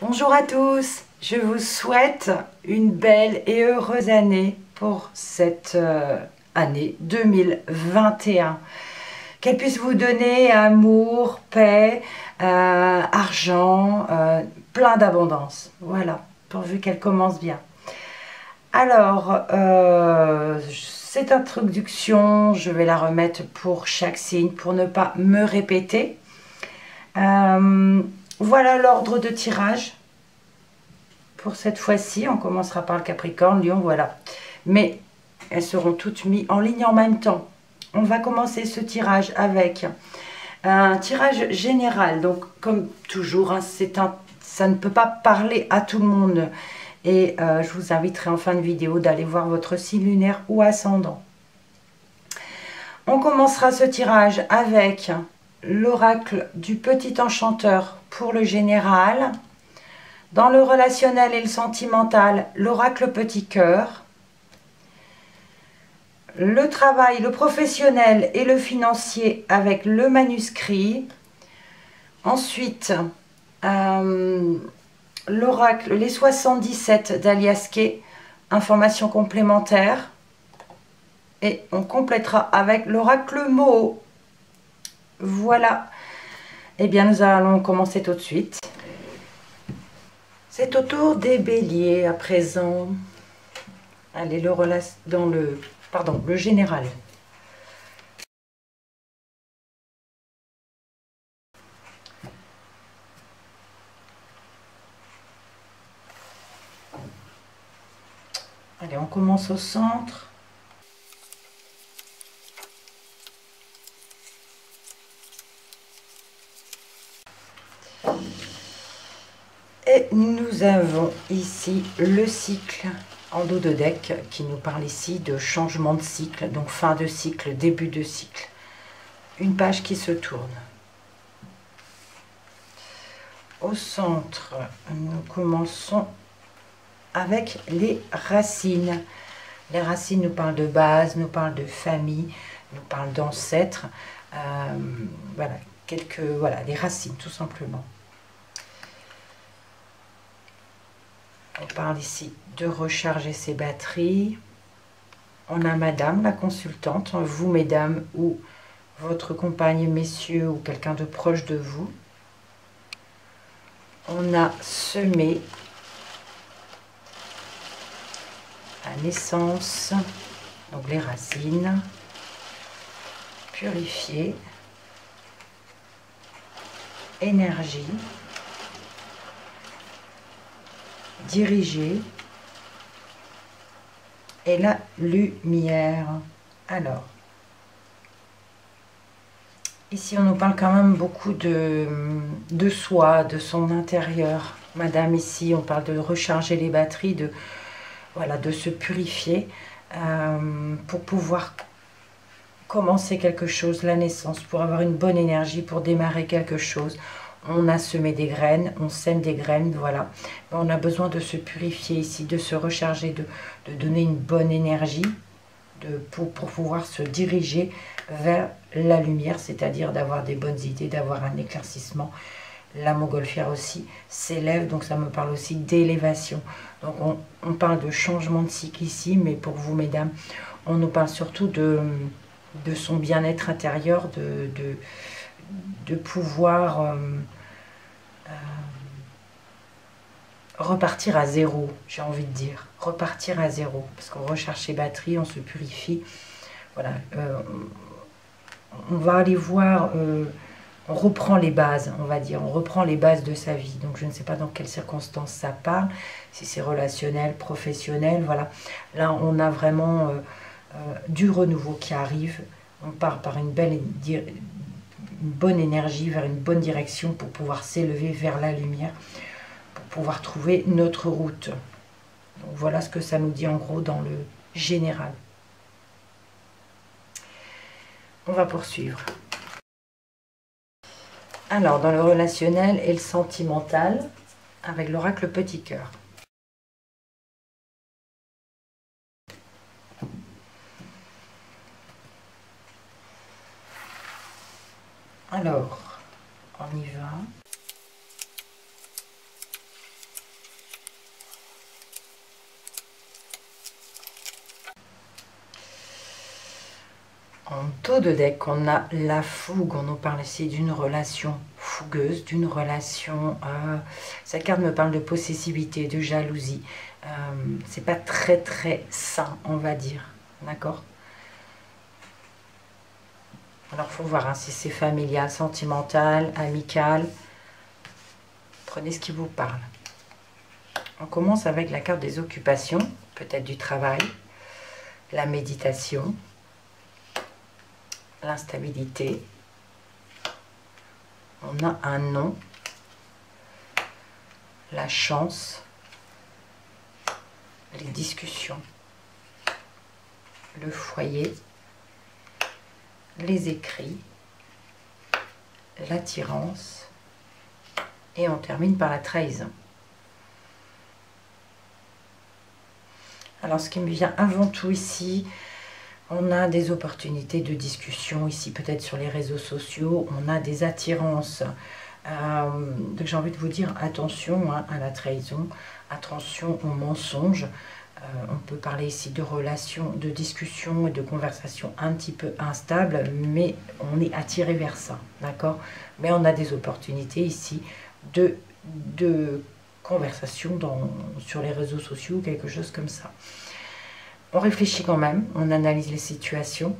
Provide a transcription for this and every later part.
Bonjour à tous, je vous souhaite une belle et heureuse année pour cette année 2021. Qu'elle puisse vous donner amour, paix, argent, plein d'abondance. Voilà, pourvu qu'elle commence bien. Alors, cette introduction, je vais la remettre pour chaque signe pour ne pas me répéter. Voilà l'ordre de tirage. Pour cette fois-ci, on commencera par le Capricorne, Lion, voilà. Mais elles seront toutes mises en ligne en même temps. On va commencer ce tirage avec un tirage général. Donc, comme toujours, hein, ça ne peut pas parler à tout le monde. Et je vous inviterai en fin de vidéo d'aller voir votre signe lunaire ou ascendant. On commencera ce tirage avec l'oracle du petit enchanteur pour le général. Dans le relationnel et le sentimental, l'oracle petit cœur. Le travail, le professionnel et le financier avec le manuscrit. Ensuite, l'oracle, les 77 d'Aliaske, information complémentaire. Et on complétera avec l'oracle Mo. Voilà. Eh bien, nous allons commencer tout de suite. C'est au tour des béliers à présent. Allez, le général. Allez, on commence au centre. Et nous avons ici le cycle en dos de deck qui nous parle ici de changement de cycle, donc fin de cycle, début de cycle. Une page qui se tourne. Au centre, nous commençons avec les racines. Les racines nous parlent de base, nous parlent de famille, nous parlent d'ancêtres. Voilà, les racines tout simplement. On parle ici de recharger ses batteries. On a madame, la consultante, vous mesdames ou votre compagne, messieurs ou quelqu'un de proche de vous. On a semé la naissance, donc les racines, purifier, énergie, diriger et la lumière. Alors, ici on nous parle quand même beaucoup de soi, de son intérieur. Madame, ici on parle de recharger les batteries, de se purifier pour pouvoir commencer quelque chose, la naissance, pour avoir une bonne énergie, pour démarrer quelque chose. On a semé des graines, on sème des graines, voilà. On a besoin de se purifier ici, de se recharger, de donner une bonne énergie pour pouvoir se diriger vers la lumière, c'est-à-dire d'avoir des bonnes idées, d'avoir un éclaircissement. La montgolfière aussi s'élève, donc ça me parle aussi d'élévation. Donc on parle de changement de cycle ici, mais pour vous, mesdames, on nous parle surtout de son bien-être intérieur, de pouvoir repartir à zéro, j'ai envie de dire. Repartir à zéro, parce qu'on recherche ses batteries, on se purifie. Voilà, on va aller voir, on reprend les bases, on va dire, on reprend les bases de sa vie. Donc je ne sais pas dans quelles circonstances ça parle, si c'est relationnel, professionnel, voilà. Là, on a vraiment du renouveau qui arrive. On part par une bonne énergie, vers une bonne direction pour pouvoir s'élever vers la lumière, pour pouvoir trouver notre route. Donc voilà ce que ça nous dit en gros dans le général. On va poursuivre. Alors, dans le relationnel et le sentimental, avec l'oracle petit cœur. Alors, on y va. dos de deck, on a la fougue. On nous parle ici d'une relation fougueuse, d'une relation... cette carte me parle de possessivité, de jalousie. C'est pas très très sain, on va dire. D'accord? Alors, il faut voir hein, si c'est familial, sentimental, amical. Prenez ce qui vous parle. On commence avec la carte des occupations, peut-être du travail, la méditation, l'instabilité. On a un nom, la chance, les discussions, le foyer, les écrits, l'attirance, et on termine par la trahison. Alors, ce qui me vient avant tout ici, on a des opportunités de discussion ici, peut-être sur les réseaux sociaux, on a des attirances. Donc j'ai envie de vous dire, attention hein, à la trahison, attention aux mensonges. On peut parler ici de relations, de discussions et de conversations un petit peu instables, mais on est attiré vers ça, d'accord? Mais on a des opportunités ici de conversation sur les réseaux sociaux, quelque chose comme ça. On réfléchit quand même, on analyse les situations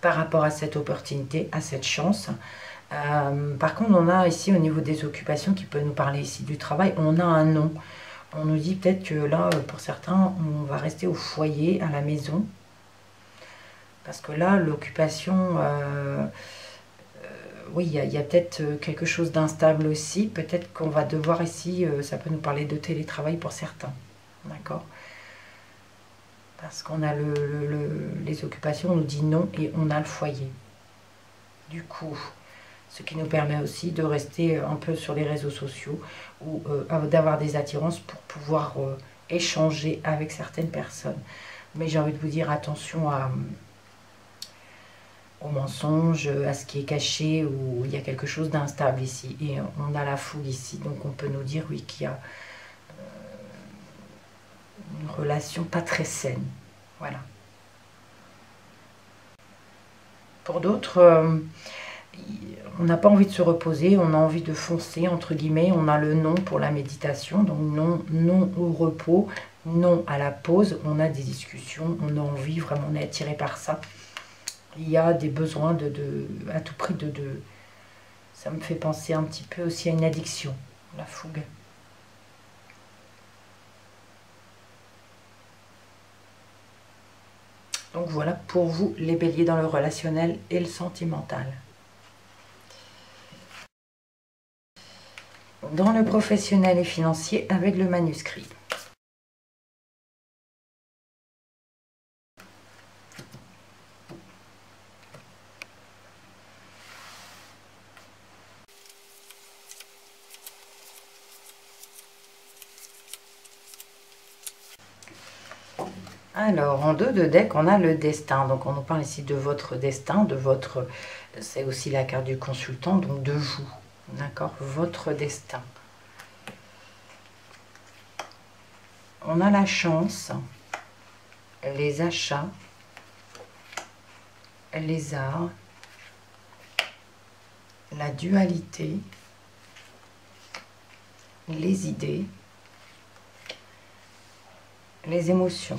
par rapport à cette opportunité, à cette chance. Par contre, on a ici au niveau des occupations qui peut nous parler ici du travail, on a un nom. On nous dit peut-être que là, pour certains, on va rester au foyer, à la maison. Parce que là, l'occupation... oui, il y a peut-être quelque chose d'instable aussi. Peut-être qu'on va devoir ici, ça peut nous parler de télétravail pour certains. D'accord? Parce qu'on a les occupations, on nous dit non et on a le foyer. Du coup, ce qui nous permet aussi de rester un peu sur les réseaux sociaux ou d'avoir des attirances pour pouvoir échanger avec certaines personnes. Mais j'ai envie de vous dire attention aux mensonges, à ce qui est caché, où il y a quelque chose d'instable ici. Et on a la fougue ici, donc on peut nous dire oui qu'il y a une relation pas très saine. Voilà. Pour d'autres, on n'a pas envie de se reposer, on a envie de foncer, entre guillemets. On a le non pour la méditation, donc non au repos, non à la pause. On a des discussions, on a envie, vraiment on est attiré par ça. Il y a des besoins à tout prix ça me fait penser un petit peu aussi à une addiction, la fougue. Donc voilà pour vous les béliers dans le relationnel et le sentimental. Dans le professionnel et financier avec le manuscrit. Alors, en dos de deck, on a le destin. Donc, on nous parle ici de votre destin, c'est aussi la carte du consultant, donc de vous. D'accord? Votre destin. On a la chance, les achats, les arts, la dualité, les idées, les émotions,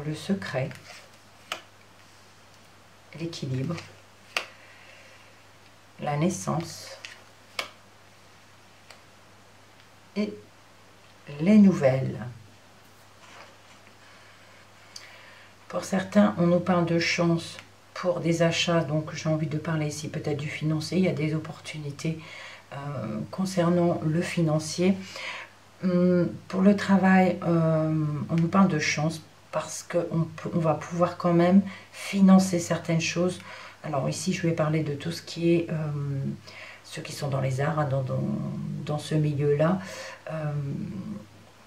le secret, l'équilibre, la naissance et les nouvelles. Pour certains, on nous parle de chance pour des achats, donc j'ai envie de parler ici peut-être du financier. Il y a des opportunités concernant le financier. Pour le travail, on nous parle de chance parce qu'on va pouvoir quand même financer certaines choses. Alors ici, je vais parler de tout ce qui est ceux qui sont dans les arts, hein, dans ce milieu-là.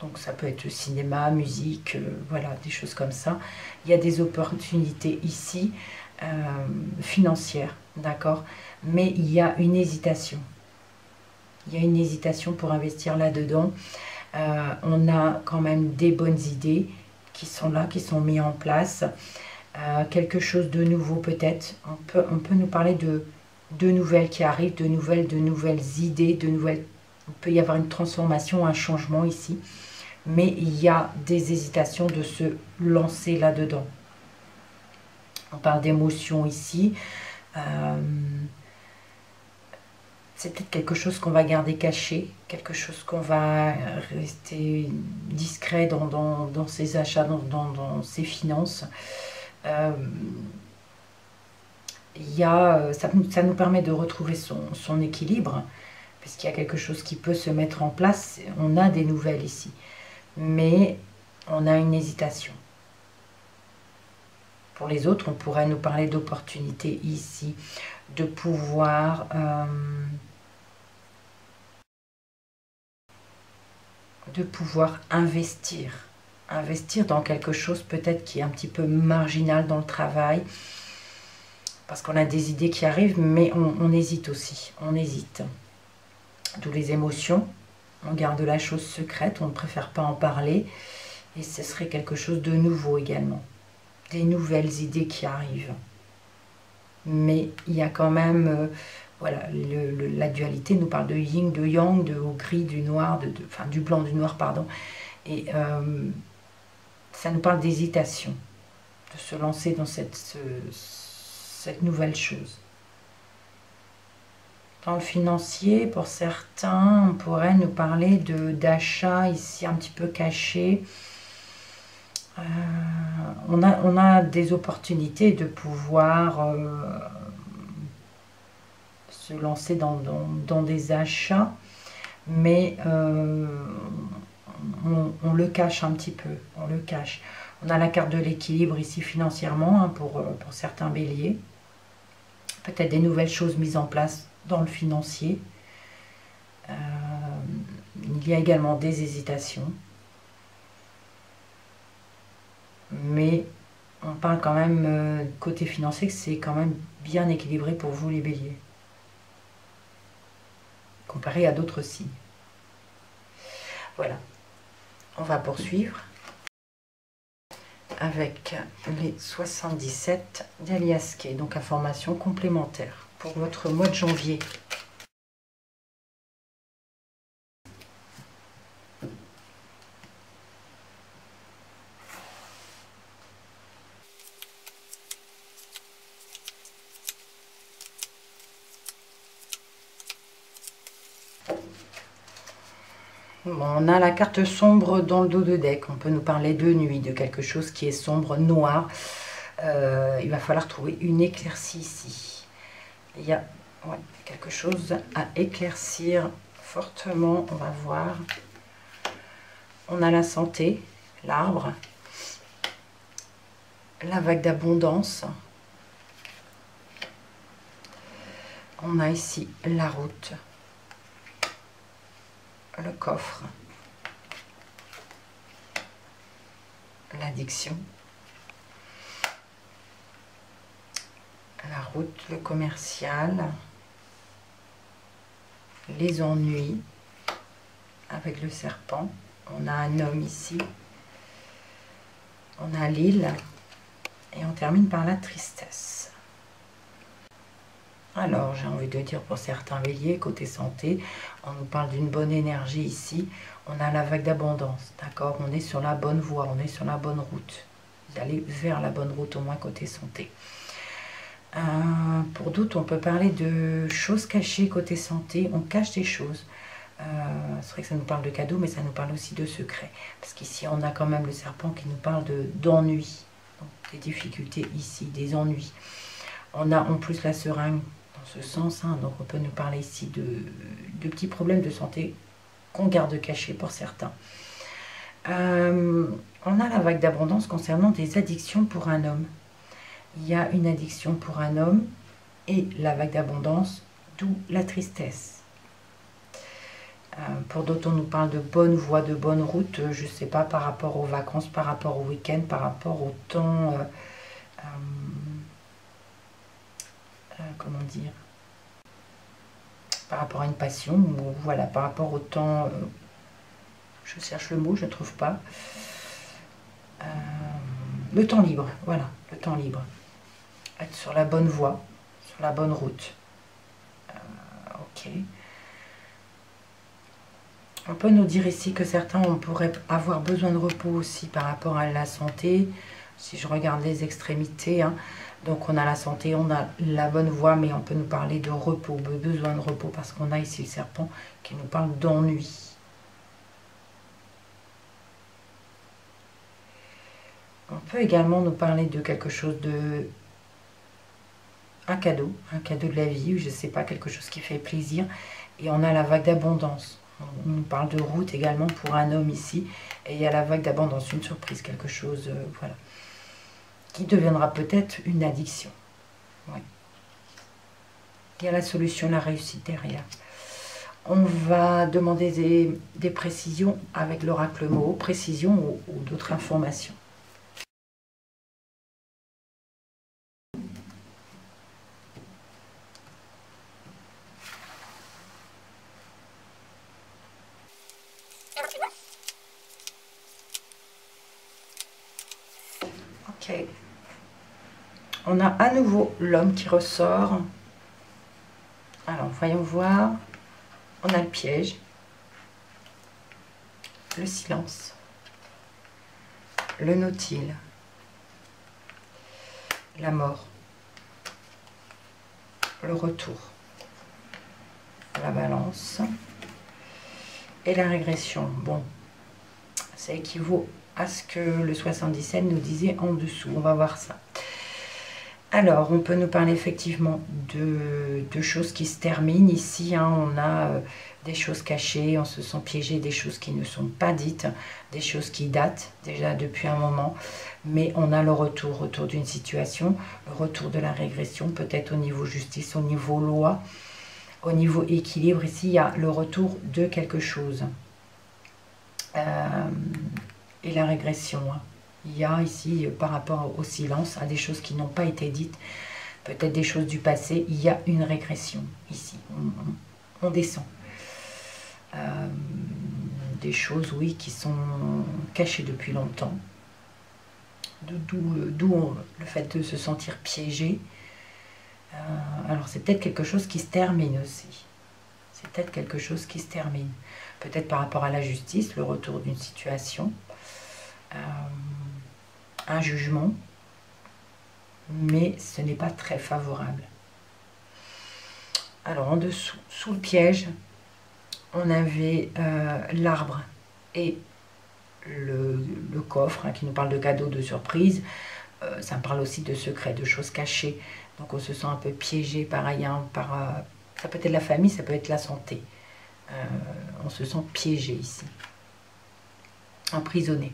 Donc ça peut être cinéma, musique, voilà, des choses comme ça. Il y a des opportunités ici financières, d'accord? Mais il y a une hésitation. Il y a une hésitation pour investir là-dedans. On a quand même des bonnes idées qui sont là, qui sont mises en place. quelque chose de nouveau peut-être. On peut nous parler de nouvelles qui arrivent, de nouvelles idées, il peut y avoir une transformation, un changement ici. Mais il y a des hésitations de se lancer là-dedans. On parle d'émotions ici. C'est peut-être quelque chose qu'on va garder caché, quelque chose qu'on va rester discret dans ses achats, dans ses finances. Ça nous permet de retrouver son équilibre, puisqu'il y a quelque chose qui peut se mettre en place. On a des nouvelles ici, mais on a une hésitation. Pour les autres, on pourrait nous parler d'opportunités ici, de pouvoir investir dans quelque chose peut-être qui est un petit peu marginal dans le travail, parce qu'on a des idées qui arrivent, mais on hésite aussi, on hésite. D'où les émotions, on garde la chose secrète, on ne préfère pas en parler, et ce serait quelque chose de nouveau également. Des nouvelles idées qui arrivent. Mais il y a quand même, voilà, la dualité nous parle de yin, de yang, de gris, du noir, enfin du blanc, du noir, pardon. Et ça nous parle d'hésitation, de se lancer dans cette nouvelle chose. Dans le financier, pour certains, on pourrait nous parler d'achat ici un petit peu caché. On a des opportunités de pouvoir se lancer dans des achats, mais on le cache un petit peu, on le cache. On a la carte de l'équilibre ici financièrement, hein, pour certains béliers. Peut-être des nouvelles choses mises en place dans le financier. Il y a également des hésitations. Mais on parle quand même, côté financier, que c'est quand même bien équilibré pour vous les béliers, comparé à d'autres signes. Voilà, on va poursuivre avec les 77 d'Elias Kay, donc information complémentaire pour votre mois de janvier. Bon, on a la carte sombre dans le dos de deck. On peut nous parler de nuit, de quelque chose qui est sombre, noir. Il va falloir trouver une éclaircie ici. Il y a quelque chose à éclaircir fortement. On va voir. On a la santé, l'arbre, la vague d'abondance. On a ici la route, le coffre, l'addiction, la route, le commercial, les ennuis avec le serpent. On a un homme ici, on a l'île et on termine par la tristesse. Alors, j'ai envie de dire pour certains béliers, côté santé, on nous parle d'une bonne énergie ici. On a la vague d'abondance, d'accord? On est sur la bonne voie, on est sur la bonne route. Vous allez vers la bonne route, au moins côté santé. Pour d'autres, on peut parler de choses cachées côté santé. On cache des choses. C'est vrai que ça nous parle de cadeaux, mais ça nous parle aussi de secrets. Parce qu'ici, on a quand même le serpent qui nous parle d'ennuis. Donc, des difficultés ici, des ennuis. On a en plus la seringue dans ce sens, hein, donc on peut nous parler ici de petits problèmes de santé qu'on garde cachés pour certains. On a la vague d'abondance concernant des addictions pour un homme. Il y a une addiction pour un homme et la vague d'abondance, d'où la tristesse. Pour d'autres, on nous parle de bonne voie, de bonne route, je ne sais pas, par rapport aux vacances, par rapport au week-end, par rapport au temps... comment dire, par rapport à une passion, ou voilà, par rapport au temps, je cherche le mot, je ne trouve pas. le temps libre, voilà, le temps libre. Être sur la bonne voie, sur la bonne route. Ok. On peut nous dire ici que certains, on pourrait avoir besoin de repos aussi par rapport à la santé. Si je regarde les extrémités, hein, donc on a la santé, on a la bonne voie, mais on peut nous parler de repos, de besoin de repos, parce qu'on a ici le serpent qui nous parle d'ennui. On peut également nous parler de quelque chose de... un cadeau de la vie, ou je ne sais pas, quelque chose qui fait plaisir. Et on a la vague d'abondance. On nous parle de route également pour un homme ici. Et il y a la vague d'abondance, une surprise, quelque chose, voilà, qui deviendra peut-être une addiction. Ouais. Il y a la solution, la réussite derrière. On va demander des précisions avec l'oracle mot, précision ou d'autres informations. Ok. On a à nouveau l'homme qui ressort. Alors, voyons voir. On a le piège, le silence, le nautile, la mort, le retour, la balance et la régression. Bon, ça équivaut à ce que le 77 nous disait en dessous. On va voir ça. Alors, on peut nous parler effectivement de choses qui se terminent. Ici, hein, on a des choses cachées, on se sent piégé, des choses qui ne sont pas dites, des choses qui datent déjà depuis un moment. Mais on a le retour d'une situation, le retour de la régression, peut-être au niveau justice, au niveau loi, au niveau équilibre. Ici, il y a le retour de quelque chose. Et la régression, hein. Il y a ici, par rapport au silence, à des choses qui n'ont pas été dites, peut-être des choses du passé, il y a une régression ici. On descend. Des choses, oui, qui sont cachées depuis longtemps. D'où le fait de se sentir piégé. Alors c'est peut-être quelque chose qui se termine aussi. C'est peut-être quelque chose qui se termine. Peut-être par rapport à la justice, le retour d'une situation. Un jugement, mais ce n'est pas très favorable. Alors en dessous, sous le piège, on avait l'arbre et le coffre, hein, qui nous parle de cadeaux, de surprises. Ça me parle aussi de secrets, de choses cachées. Donc on se sent un peu piégé, pareil, hein, ça peut être la famille, ça peut être la santé. On se sent piégé ici, emprisonné.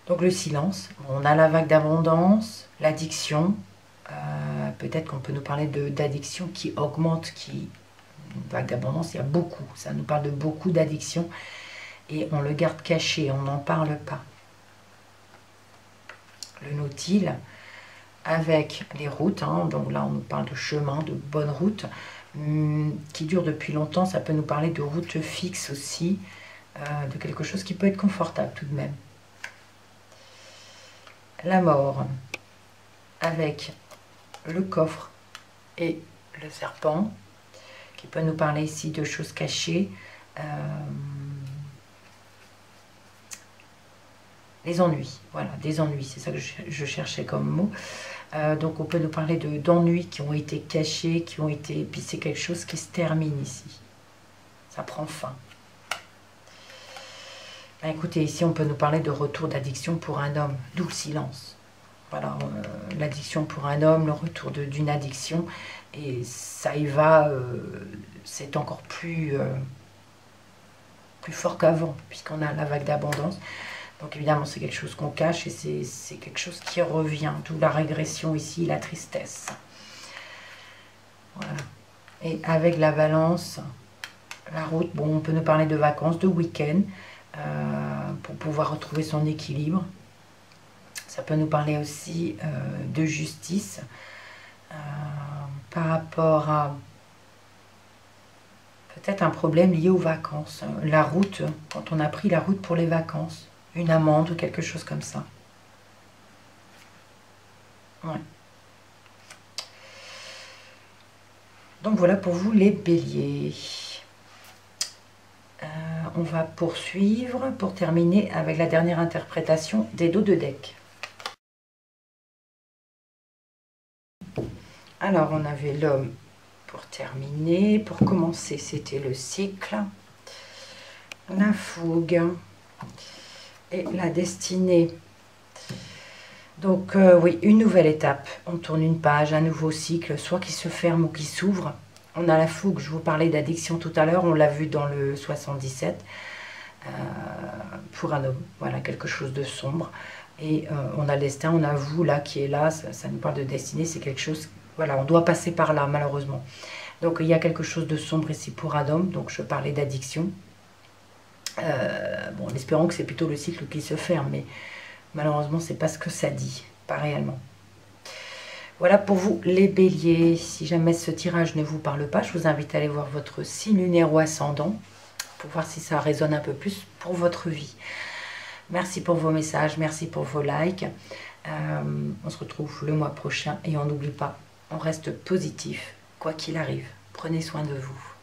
Donc le silence, on a la vague d'abondance, l'addiction, peut-être qu'on peut nous parler d'addiction qui augmente, une vague d'abondance, il y a beaucoup, ça nous parle de beaucoup d'addictions et on le garde caché, on n'en parle pas. Le nautile, avec les routes, hein, donc là on nous parle de chemin, de bonnes routes, qui durent depuis longtemps, ça peut nous parler de routes fixes aussi, de quelque chose qui peut être confortable tout de même. La mort, avec le coffre et le serpent, qui peut nous parler ici de choses cachées. Les ennuis, voilà, des ennuis, c'est ça que je cherchais comme mot. Donc on peut nous parler d'ennuis qui ont été cachés, qui ont été... Puis c'est quelque chose qui se termine ici. Ça prend fin. Ben, écoutez, ici on peut nous parler de retour d'addiction pour un homme, d'où le silence. Voilà, l'addiction pour un homme, le retour d'une addiction. Et ça y va, c'est encore plus fort qu'avant, puisqu'on a la vague d'abondance. Donc évidemment, c'est quelque chose qu'on cache et c'est quelque chose qui revient. D'où la régression ici, la tristesse. Voilà. Et avec la balance, la route, bon, on peut nous parler de vacances, de week-end, pour pouvoir retrouver son équilibre. Ça peut nous parler aussi de justice par rapport à peut-être un problème lié aux vacances. La route, quand on a pris la route pour les vacances, une amende ou quelque chose comme ça. Ouais. Donc voilà pour vous les béliers. On va poursuivre pour terminer avec la dernière interprétation des dos de deck. Alors on avait l'homme pour terminer, pour commencer c'était le cycle, la fougue et la destinée. Donc oui, une nouvelle étape, on tourne une page, un nouveau cycle, soit qui se ferme ou qui s'ouvre. On a la fougue, je vous parlais d'addiction tout à l'heure, on l'a vu dans le 77, pour un homme, voilà, quelque chose de sombre. Et on a le destin, on a vous là qui est là, ça nous parle de destinée, c'est quelque chose, voilà, on doit passer par là malheureusement. Donc il y a quelque chose de sombre ici pour un homme, donc je parlais d'addiction. Bon, en espérant que c'est plutôt le cycle qui se ferme, mais malheureusement c'est pas ce que ça dit, pas réellement. Voilà pour vous les béliers. Si jamais ce tirage ne vous parle pas, je vous invite à aller voir votre signe lunaire ou ascendant pour voir si ça résonne un peu plus pour votre vie. Merci pour vos messages, merci pour vos likes. On se retrouve le mois prochain et on n'oublie pas, on reste positif quoi qu'il arrive. Prenez soin de vous.